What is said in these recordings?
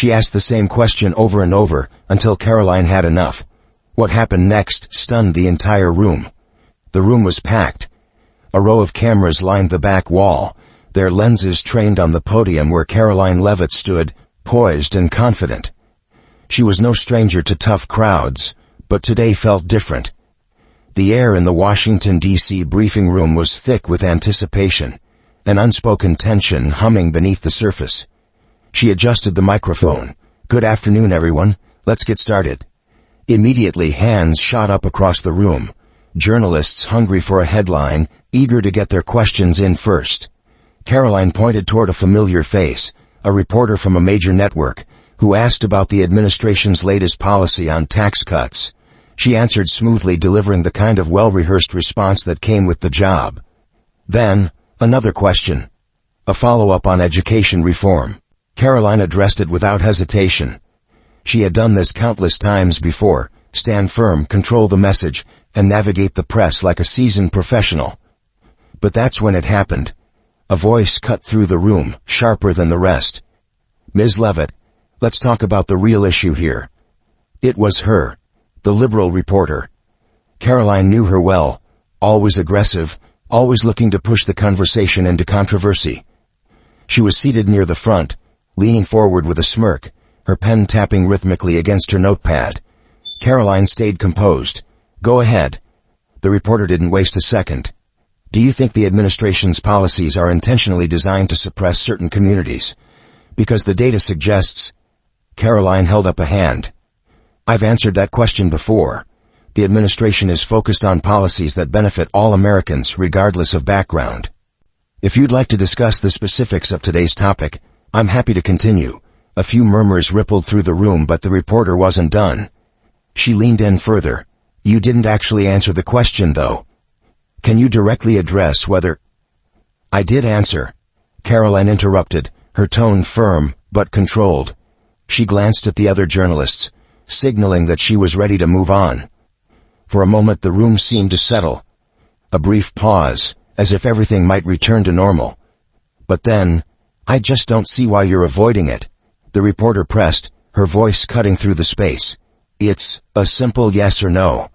She asked the same question over and over, until Karoline had enough. What happened next stunned the entire room. The room was packed. A row of cameras lined the back wall, their lenses trained on the podium where Karoline Leavitt stood, poised and confident. She was no stranger to tough crowds, but today felt different. The air in the Washington, D.C. briefing room was thick with anticipation, an unspoken tension humming beneath the surface. She adjusted the microphone. "Good afternoon, everyone. Let's get started." Immediately, hands shot up across the room. Journalists hungry for a headline, eager to get their questions in first. Karoline pointed toward a familiar face, a reporter from a major network, who asked about the administration's latest policy on tax cuts. She answered smoothly, delivering the kind of well-rehearsed response that came with the job. Then, another question. A follow-up on education reform. Karoline addressed it without hesitation. She had done this countless times before: stand firm, control the message, and navigate the press like a seasoned professional. But that's when it happened. A voice cut through the room, sharper than the rest. "Ms. Leavitt, let's talk about the real issue here." It was her, the liberal reporter. Karoline knew her well, always aggressive, always looking to push the conversation into controversy. She was seated near the front, leaning forward with a smirk, her pen tapping rhythmically against her notepad. Karoline stayed composed. "Go ahead." The reporter didn't waste a second. "Do you think the administration's policies are intentionally designed to suppress certain communities? Because the data suggests—" Karoline held up a hand. "I've answered that question before. The administration is focused on policies that benefit all Americans, regardless of background. If you'd like to discuss the specifics of today's topic, I'm happy to continue." A few murmurs rippled through the room, but the reporter wasn't done. She leaned in further. "You didn't actually answer the question, though. Can you directly address whether—" "I did answer," Karoline interrupted, her tone firm but controlled. She glanced at the other journalists, signaling that she was ready to move on. For a moment the room seemed to settle. A brief pause, as if everything might return to normal. But then, "I just don't see why you're avoiding it," the reporter pressed, her voice cutting through the space. "It's a simple yes or no.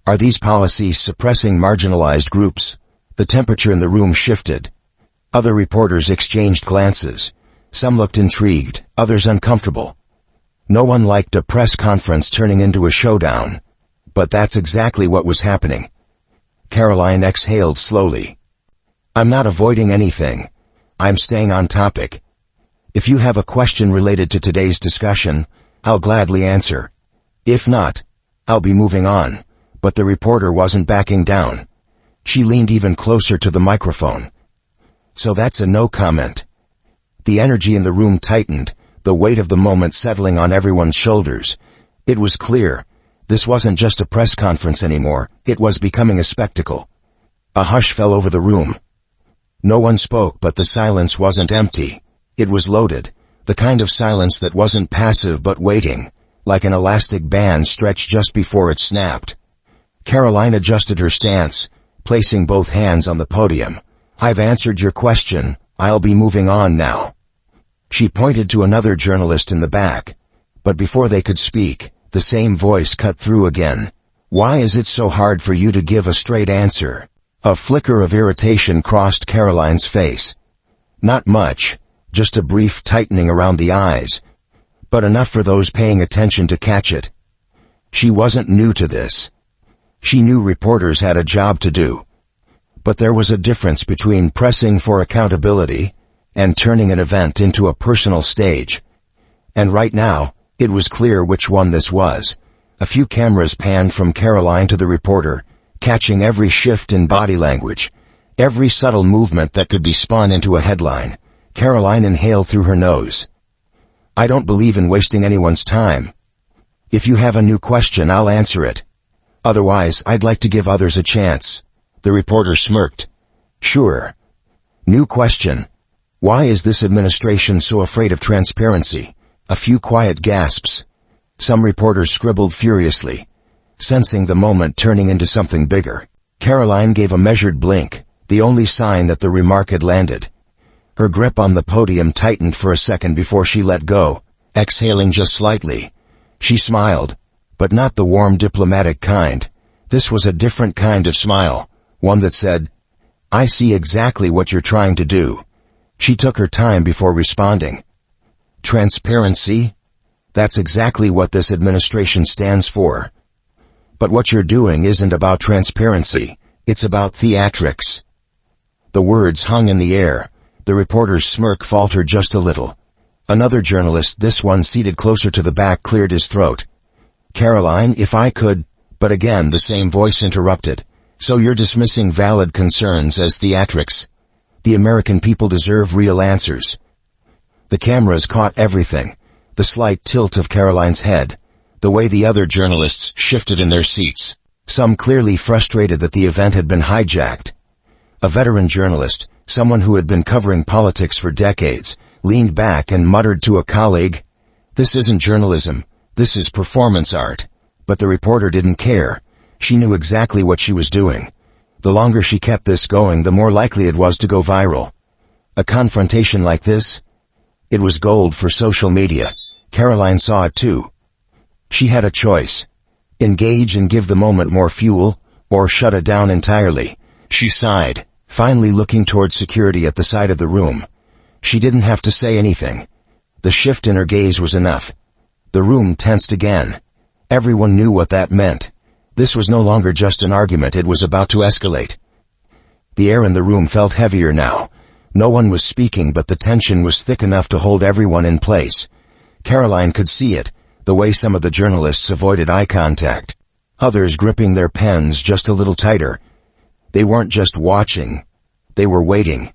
Are these policies suppressing marginalized groups?" The temperature in the room shifted. Other reporters exchanged glances. Some looked intrigued, others uncomfortable. No one liked a press conference turning into a showdown. But that's exactly what was happening. Karoline exhaled slowly. "I'm not avoiding anything. I'm staying on topic. If you have a question related to today's discussion, I'll gladly answer. If not, I'll be moving on." But the reporter wasn't backing down. She leaned even closer to the microphone. "So that's a no comment." The energy in the room tightened, the weight of the moment settling on everyone's shoulders. It was clear. This wasn't just a press conference anymore, it was becoming a spectacle. A hush fell over the room. No one spoke, but the silence wasn't empty. It was loaded, the kind of silence that wasn't passive but waiting, like an elastic band stretched just before it snapped. Karoline adjusted her stance, placing both hands on the podium. "I've answered your question, I'll be moving on now." She pointed to another journalist in the back. But before they could speak, the same voice cut through again. "Why is it so hard for you to give a straight answer?" A flicker of irritation crossed Karoline's face. Not much, just a brief tightening around the eyes, but enough for those paying attention to catch it. She wasn't new to this. She knew reporters had a job to do. But there was a difference between pressing for accountability and turning an event into a personal stage. And right now, it was clear which one this was. A few cameras panned from Karoline to the reporter, catching every shift in body language, every subtle movement that could be spun into a headline. Karoline inhaled through her nose. "I don't believe in wasting anyone's time. If you have a new question, I'll answer it. Otherwise, I'd like to give others a chance." The reporter smirked. "Sure. New question. Why is this administration so afraid of transparency?" A few quiet gasps. Some reporters scribbled furiously, sensing the moment turning into something bigger. Karoline gave a measured blink, the only sign that the remark had landed. Her grip on the podium tightened for a second before she let go. exhaling just slightly. She smiled, but not the warm diplomatic kind. This was a different kind of smile, one that said, "I see exactly what you're trying to do." She took her time before responding. Transparency? That's exactly what this administration stands for. But what you're doing isn't about transparency, it's about theatrics. The words hung in the air. The reporter's smirk faltered just a little. Another journalist, this one seated closer to the back, cleared his throat. "Karoline, if I could—" But again the same voice interrupted. "So you're dismissing valid concerns as theatrics? The American people deserve real answers." The cameras caught everything. The slight tilt of Karoline's head. The way the other journalists shifted in their seats. Some clearly frustrated that the event had been hijacked. A veteran journalist, someone who had been covering politics for decades, leaned back and muttered to a colleague, "This isn't journalism, this is performance art." But the reporter didn't care. She knew exactly what she was doing. The longer she kept this going, the more likely it was to go viral. A confrontation like this? It was gold for social media. Karoline saw it too. She had a choice. Engage and give the moment more fuel, or shut it down entirely. She sighed, finally looking toward security at the side of the room. She didn't have to say anything. The shift in her gaze was enough. The room tensed again. Everyone knew what that meant. This was no longer just an argument, it was about to escalate. The air in the room felt heavier now. No one was speaking, but the tension was thick enough to hold everyone in place. Karoline could see it, the way some of the journalists avoided eye contact. Others gripping their pens just a little tighter. They weren't just watching. They were waiting.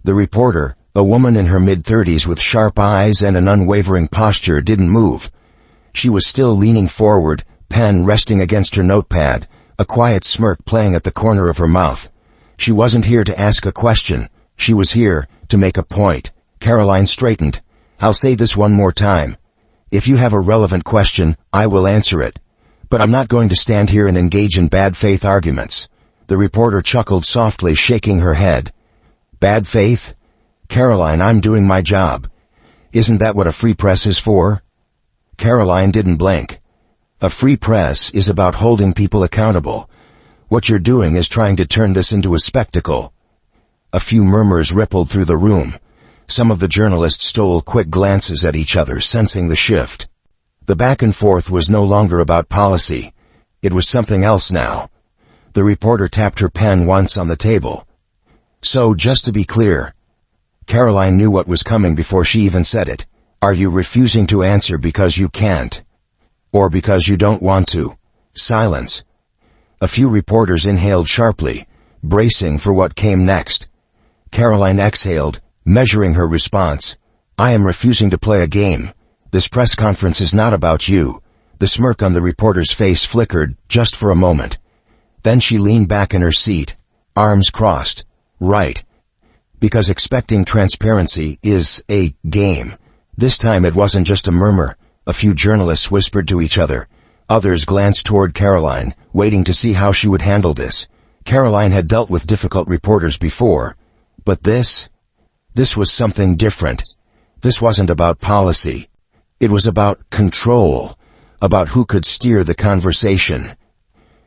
The reporter, a woman in her mid-30s with sharp eyes and an unwavering posture, didn't move. She was still leaning forward, pen resting against her notepad, a quiet smirk playing at the corner of her mouth. She wasn't here to ask a question. She was here to make a point. Karoline straightened. "I'll say this one more time. If you have a relevant question, I will answer it. But I'm not going to stand here and engage in bad faith arguments." The reporter chuckled softly, shaking her head. "Bad faith? Karoline, I'm doing my job. Isn't that what a free press is for?" Karoline didn't blink. A free press is about holding people accountable. What you're doing is trying to turn this into a spectacle. A few murmurs rippled through the room. Some of the journalists stole quick glances at each other, sensing the shift. The back and forth was no longer about policy. It was something else now. The reporter tapped her pen once on the table. "So, just to be clear," Karoline knew what was coming before she even said it. "Are you refusing to answer because you can't? Or because you don't want to?" Silence. A few reporters inhaled sharply, bracing for what came next. Karoline exhaled, measuring her response. "I am refusing to play a game. This press conference is not about you." The smirk on the reporter's face flickered, just for a moment. Then she leaned back in her seat, arms crossed. "Right. Because expecting transparency is a game." This time it wasn't just a murmur. A few journalists whispered to each other. Others glanced toward Karoline, waiting to see how she would handle this. Karoline had dealt with difficult reporters before. But this was something different. This wasn't about policy. It was about control, about who could steer the conversation.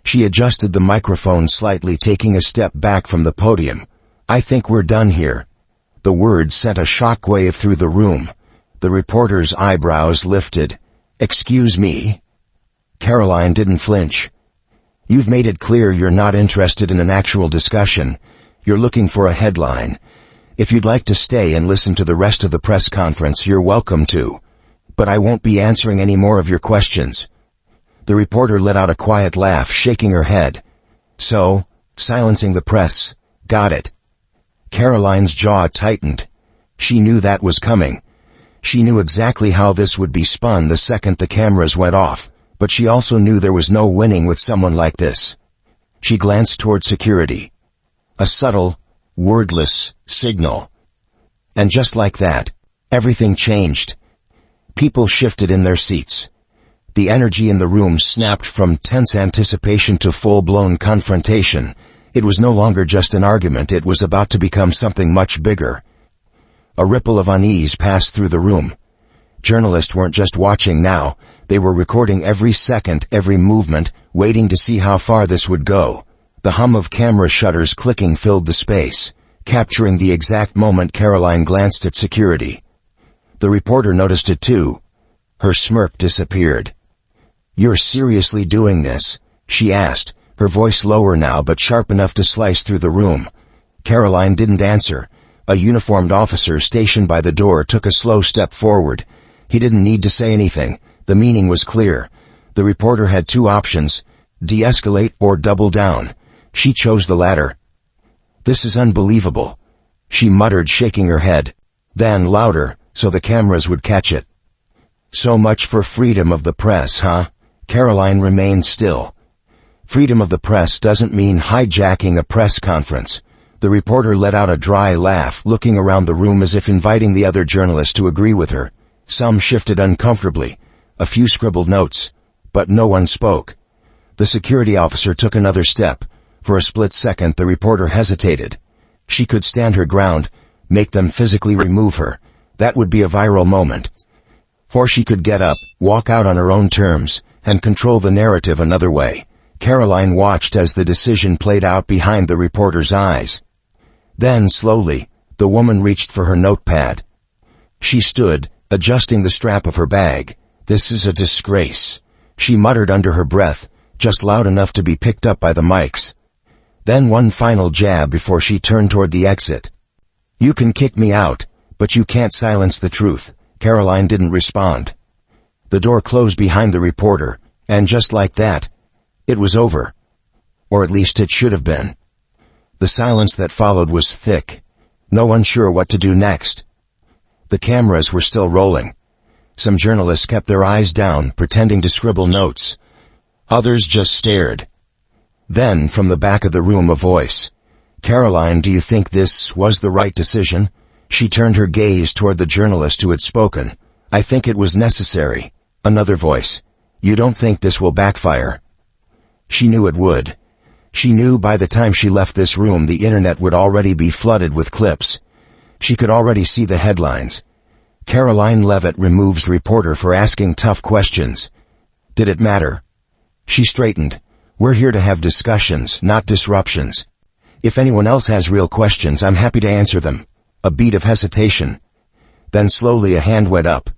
She adjusted the microphone slightly, taking a step back from the podium. "I think we're done here." The words sent a shockwave through the room. The reporter's eyebrows lifted. "Excuse me?" Karoline didn't flinch. "You've made it clear you're not interested in an actual discussion. You're looking for a headline. If you'd like to stay and listen to the rest of the press conference, you're welcome to. But I won't be answering any more of your questions." The reporter let out a quiet laugh, shaking her head. "So, silencing the press. Got it." Karoline's jaw tightened. She knew that was coming. She knew exactly how this would be spun the second the cameras went off, but she also knew there was no winning with someone like this. She glanced toward security. A subtle, wordless signal. And just like that, everything changed. People shifted in their seats. The energy in the room snapped from tense anticipation to full-blown confrontation. It was no longer just an argument, it was about to become something much bigger. A ripple of unease passed through the room. Journalists weren't just watching now, they were recording every second, every movement, waiting to see how far this would go. The hum of camera shutters clicking filled the space, capturing the exact moment Karoline glanced at security. The reporter noticed it too. Her smirk disappeared. "You're seriously doing this?" she asked, her voice lower now but sharp enough to slice through the room. Karoline didn't answer. A uniformed officer stationed by the door took a slow step forward. He didn't need to say anything. The meaning was clear. The reporter had two options: de-escalate or double down. She chose the latter. "This is unbelievable," she muttered, shaking her head. Then louder, so the cameras would catch it. "So much for freedom of the press, huh?" Karoline remained still. Freedom of the press doesn't mean hijacking a press conference. The reporter let out a dry laugh, looking around the room as if inviting the other journalists to agree with her. Some shifted uncomfortably. A few scribbled notes. But no one spoke. The security officer took another step. For a split second the reporter hesitated. She could stand her ground, make them physically remove her. That would be a viral moment. Or she could get up, walk out on her own terms, and control the narrative another way. Karoline watched as the decision played out behind the reporter's eyes. Then, slowly, the woman reached for her notepad. She stood, adjusting the strap of her bag. "This is a disgrace," she muttered under her breath, just loud enough to be picked up by the mics. Then one final jab before she turned toward the exit. "You can kick me out, but you can't silence the truth." Karoline didn't respond. The door closed behind the reporter, and just like that, it was over. Or at least it should have been. The silence that followed was thick. No one sure what to do next. The cameras were still rolling. Some journalists kept their eyes down, pretending to scribble notes. Others just stared. Then, from the back of the room, a voice. "Karoline, do you think this was the right decision?" She turned her gaze toward the journalist who had spoken. "I think it was necessary." Another voice. "You don't think this will backfire?" She knew it would. She knew by the time she left this room the internet would already be flooded with clips. She could already see the headlines. "Karoline Leavitt removes reporter for asking tough questions." Did it matter? She straightened. "We're here to have discussions, not disruptions. If anyone else has real questions, I'm happy to answer them." A beat of hesitation. Then slowly a hand went up.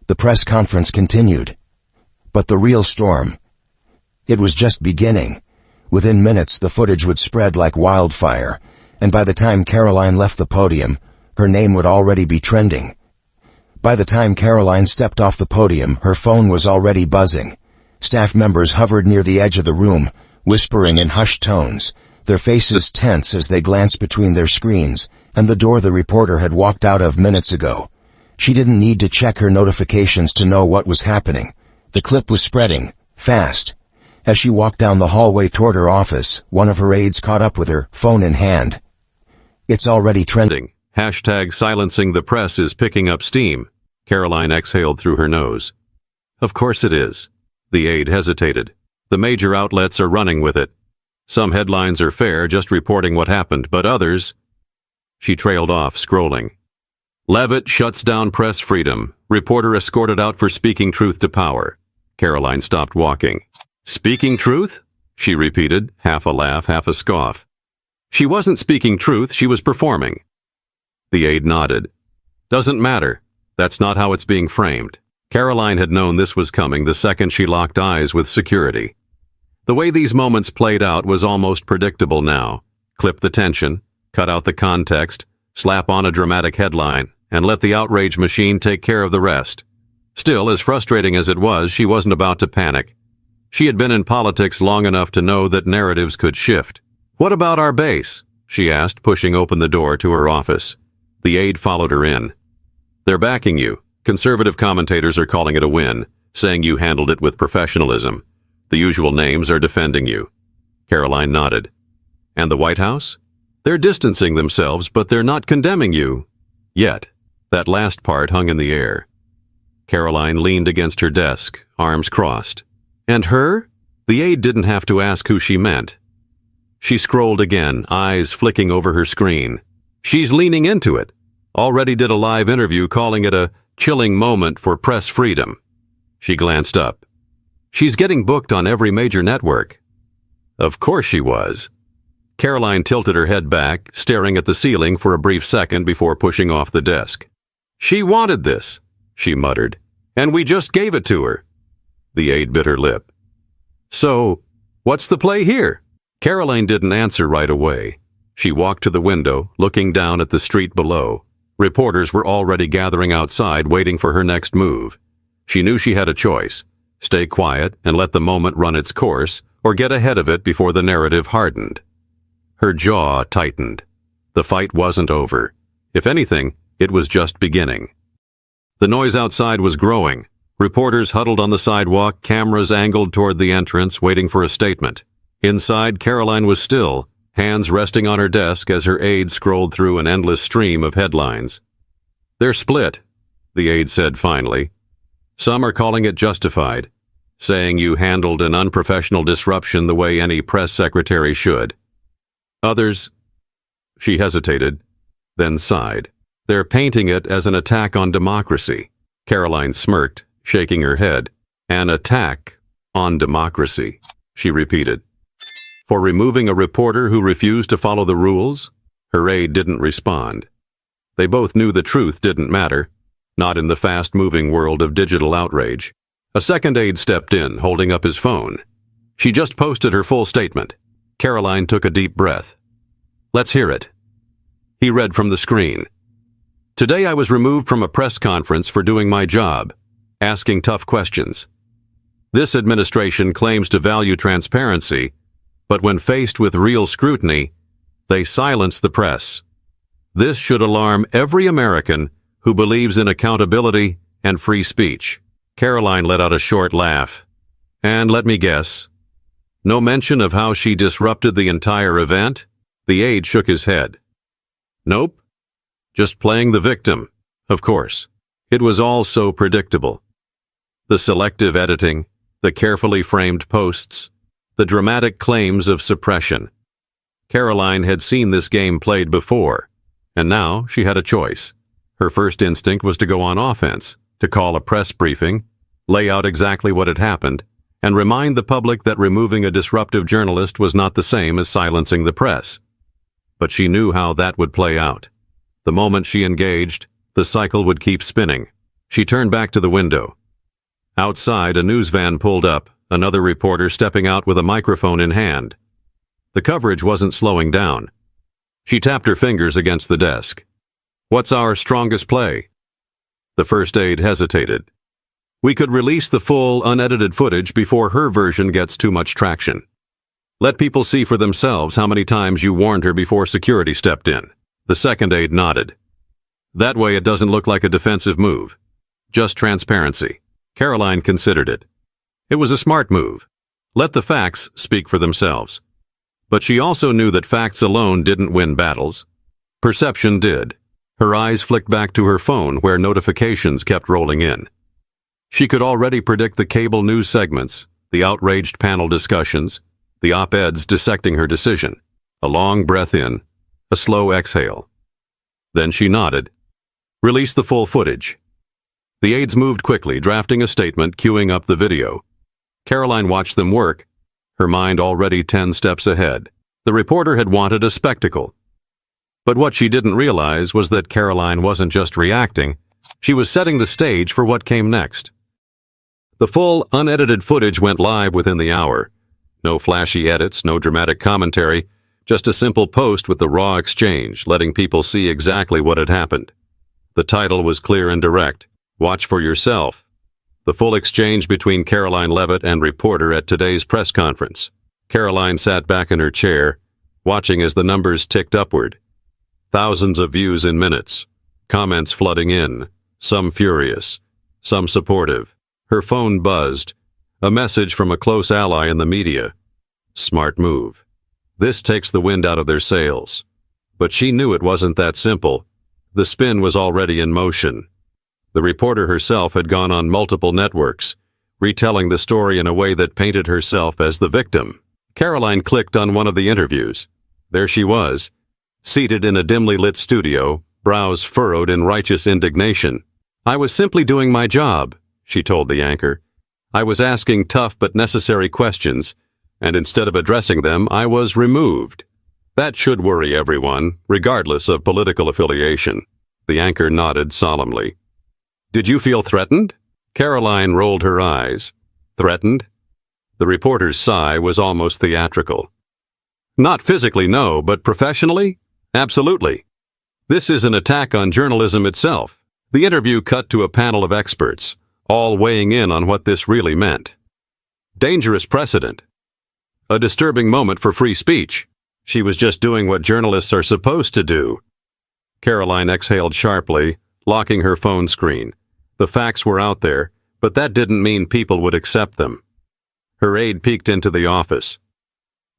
The press conference continued. But the real storm, it was just beginning. Within minutes the footage would spread like wildfire, and by the time Karoline left the podium, her name would already be trending. By the time Karoline stepped off the podium, her phone was already buzzing. Staff members hovered near the edge of the room, whispering in hushed tones, their faces tense as they glanced between their screens and the door the reporter had walked out of minutes ago. She didn't need to check her notifications to know what was happening. The clip was spreading, fast. As she walked down the hallway toward her office, one of her aides caught up with her, phone in hand. "It's already trending. Hashtag silencing the press is picking up steam." Karoline exhaled through her nose. "Of course it is." The aide hesitated. "The major outlets are running with it. Some headlines are fair, just reporting what happened, but others—" She trailed off, scrolling. "Leavitt shuts down press freedom. Reporter escorted out for speaking truth to power." Karoline stopped walking. "Speaking truth?" she repeated, half a laugh, half a scoff. She wasn't speaking truth, she was performing. The aide nodded. "Doesn't matter. That's not how it's being framed." Karoline had known this was coming the second she locked eyes with security. The way these moments played out was almost predictable now. Clip the tension, cut out the context, slap on a dramatic headline, and let the outrage machine take care of the rest. Still, as frustrating as it was, she wasn't about to panic. She had been in politics long enough to know that narratives could shift. "What about our base?" she asked, pushing open the door to her office. The aide followed her in. "They're backing you. Conservative commentators are calling it a win, saying you handled it with professionalism. The usual names are defending you." Karoline nodded. "And the White House?" "They're distancing themselves, but they're not condemning you. Yet." That last part hung in the air. Karoline leaned against her desk, arms crossed. "And her?" The aide didn't have to ask who she meant. She scrolled again, eyes flicking over her screen. "She's leaning into it. Already did a live interview calling it a chilling moment for press freedom. She glanced up. She's getting booked on every major network. Of course she was. Karoline tilted her head back, staring at the ceiling for a brief second before pushing off the desk. She wanted this, she muttered, and we just gave it to her. The aide bit her lip. So, what's the play here? Karoline didn't answer right away. She walked to the window, looking down at the street below. Reporters were already gathering outside, waiting for her next move. She knew she had a choice: stay quiet and let the moment run its course, or get ahead of it before the narrative hardened. Her jaw tightened. The fight wasn't over. If anything, it was just beginning. The noise outside was growing. Reporters huddled on the sidewalk, cameras angled toward the entrance, waiting for a statement. Inside, Karoline was still, hands resting on her desk as her aide scrolled through an endless stream of headlines. They're split, the aide said finally. Some are calling it justified, saying you handled an unprofessional disruption the way any press secretary should. Others, she hesitated, then sighed. They're painting it as an attack on democracy. Karoline smirked, shaking her head. An attack on democracy, she repeated. For removing a reporter who refused to follow the rules? Her aide didn't respond. They both knew the truth didn't matter, not in the fast-moving world of digital outrage. A second aide stepped in, holding up his phone. She just posted her full statement. Karoline took a deep breath. Let's hear it. He read from the screen. Today I was removed from a press conference for doing my job, asking tough questions. This administration claims to value transparency, but when faced with real scrutiny, they silence the press. This should alarm every American who believes in accountability and free speech. Karoline let out a short laugh. And let me guess, no mention of how she disrupted the entire event? The aide shook his head. Nope. Just playing the victim, of course. It was all so predictable. The selective editing, the carefully framed posts, the dramatic claims of suppression. Karoline had seen this game played before, and now she had a choice. Her first instinct was to go on offense, to call a press briefing, lay out exactly what had happened, and remind the public that removing a disruptive journalist was not the same as silencing the press. But she knew how that would play out. The moment she engaged, the cycle would keep spinning. She turned back to the window. Outside, a news van pulled up, another reporter stepping out with a microphone in hand. The coverage wasn't slowing down. She tapped her fingers against the desk. What's our strongest play? The first aide hesitated. We could release the full, unedited footage before her version gets too much traction. Let people see for themselves how many times you warned her before security stepped in. The second aide nodded. That way it doesn't look like a defensive move. Just transparency. Karoline considered it. It was a smart move. Let the facts speak for themselves. But she also knew that facts alone didn't win battles. Perception did. Her eyes flicked back to her phone where notifications kept rolling in. She could already predict the cable news segments, the outraged panel discussions, the op-eds dissecting her decision. A long breath in, a slow exhale. Then she nodded. Release the full footage. The aides moved quickly, drafting a statement, queuing up the video. Karoline watched them work, her mind already 10 steps ahead. The reporter had wanted a spectacle. But what she didn't realize was that Karoline wasn't just reacting, she was setting the stage for what came next. The full, unedited footage went live within the hour. No flashy edits, no dramatic commentary, just a simple post with the raw exchange, letting people see exactly what had happened. The title was clear and direct. Watch for yourself. The full exchange between Karoline Leavitt and reporter at today's press conference. Karoline sat back in her chair, watching as the numbers ticked upward. Thousands of views in minutes, comments flooding in, some furious, some supportive. Her phone buzzed, a message from a close ally in the media. Smart move. This takes the wind out of their sails. But she knew it wasn't that simple. The spin was already in motion. The reporter herself had gone on multiple networks, retelling the story in a way that painted herself as the victim. Karoline clicked on one of the interviews. There she was, seated in a dimly lit studio, brows furrowed in righteous indignation. "I was simply doing my job," she told the anchor. "I was asking tough but necessary questions, and instead of addressing them, I was removed." That should worry everyone, regardless of political affiliation. The anchor nodded solemnly. "Did you feel threatened?" Karoline rolled her eyes. "Threatened?" The reporter's sigh was almost theatrical. "Not physically, no, but professionally? Absolutely. This is an attack on journalism itself." The interview cut to a panel of experts, all weighing in on what this really meant. Dangerous precedent. A disturbing moment for free speech. She was just doing what journalists are supposed to do. Karoline exhaled sharply, locking her phone screen. The facts were out there, but that didn't mean people would accept them. Her aide peeked into the office.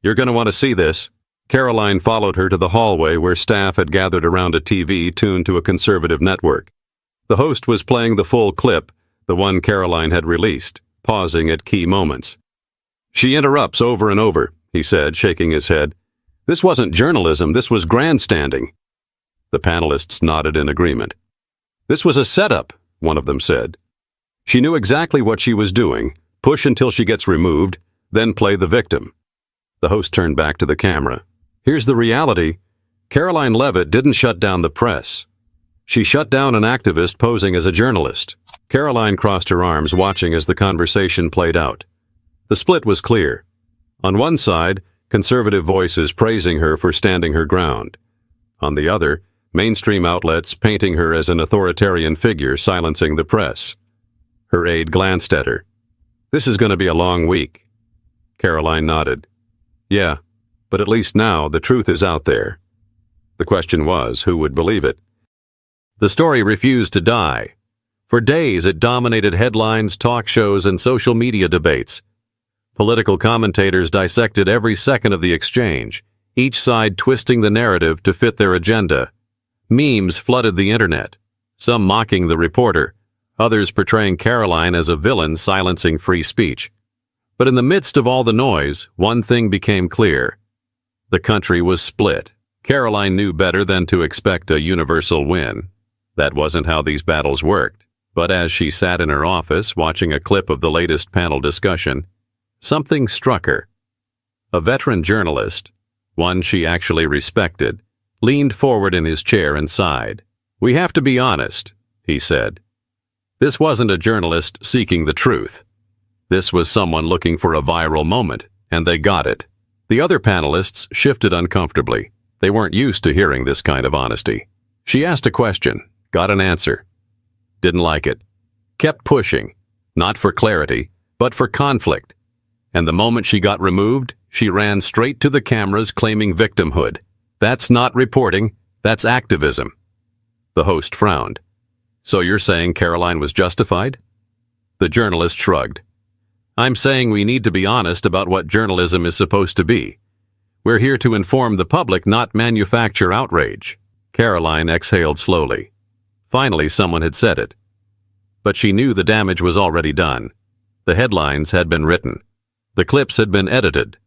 "You're going to want to see this." Karoline followed her to the hallway where staff had gathered around a TV tuned to a conservative network. The host was playing the full clip, the one Karoline had released, pausing at key moments. "She interrupts over and over," he said, shaking his head. "This wasn't journalism, this was grandstanding." The panelists nodded in agreement. "This was a setup," one of them said. "She knew exactly what she was doing, push until she gets removed, then play the victim." The host turned back to the camera. "Here's the reality. Karoline Leavitt didn't shut down the press. She shut down an activist posing as a journalist." Karoline crossed her arms, watching as the conversation played out. The split was clear. On one side, conservative voices praising her for standing her ground. On the other, mainstream outlets painting her as an authoritarian figure silencing the press. Her aide glanced at her. "This is going to be a long week." Karoline nodded. "Yeah, but at least now the truth is out there." The question was, who would believe it? The story refused to die. For days it dominated headlines, talk shows, and social media debates. Political commentators dissected every second of the exchange, each side twisting the narrative to fit their agenda. Memes flooded the internet, some mocking the reporter, others portraying Karoline as a villain silencing free speech. But in the midst of all the noise, one thing became clear. The country was split. Karoline knew better than to expect a universal win. That wasn't how these battles worked. But as she sat in her office watching a clip of the latest panel discussion, something struck her. A veteran journalist, one she actually respected, leaned forward in his chair and sighed. "We have to be honest," he said. This wasn't a journalist seeking the truth. This was someone looking for a viral moment, and they got it. The other panelists shifted uncomfortably. They weren't used to hearing this kind of honesty. She asked a question, got an answer. Didn't like it. Kept pushing, not for clarity, but for conflict. And the moment she got removed, she ran straight to the cameras claiming victimhood. That's not reporting, that's activism. The host frowned. "So you're saying Karoline was justified?" The journalist shrugged. "I'm saying we need to be honest about what journalism is supposed to be. We're here to inform the public, not manufacture outrage." Karoline exhaled slowly. Finally, someone had said it. But she knew the damage was already done. The headlines had been written. The clips had been edited.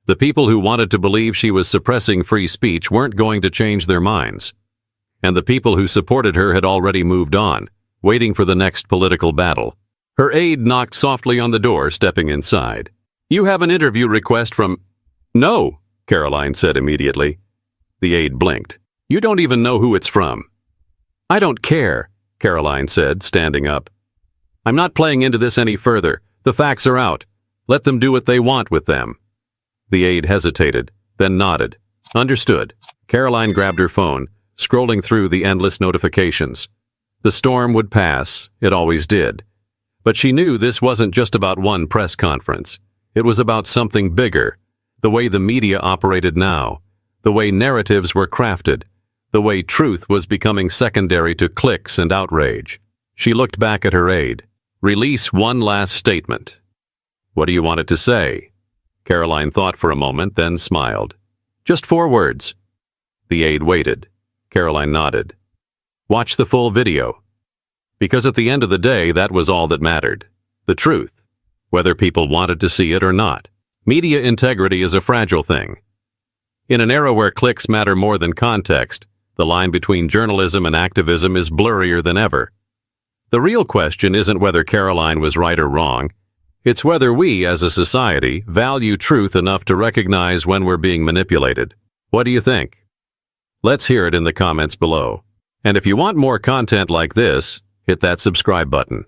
The people who wanted to believe she was suppressing free speech weren't going to change their minds. And the people who supported her had already moved on, waiting for the next political battle. Her aide knocked softly on the door, stepping inside. "You have an interview request from—" "No," Karoline said immediately. The aide blinked. "You don't even know who it's from." "I don't care," Karoline said, standing up. "I'm not playing into this any further. The facts are out. Let them do what they want with them." The aide hesitated, then nodded. "Understood." Karoline grabbed her phone, scrolling through the endless notifications. The storm would pass, it always did. But she knew this wasn't just about one press conference. It was about something bigger, the way the media operated now, the way narratives were crafted, the way truth was becoming secondary to clicks and outrage. She looked back at her aide. "Release one last statement." "What do you want it to say?" Karoline thought for a moment, then smiled. "Just 4 words." The aide waited. Karoline nodded. "Watch the full video." Because at the end of the day, that was all that mattered. The truth, whether people wanted to see it or not. Media integrity is a fragile thing. In an era where clicks matter more than context, the line between journalism and activism is blurrier than ever. The real question isn't whether Karoline was right or wrong. It's whether we, as a society, value truth enough to recognize when we're being manipulated. What do you think? Let's hear it in the comments below. And if you want more content like this, hit that subscribe button.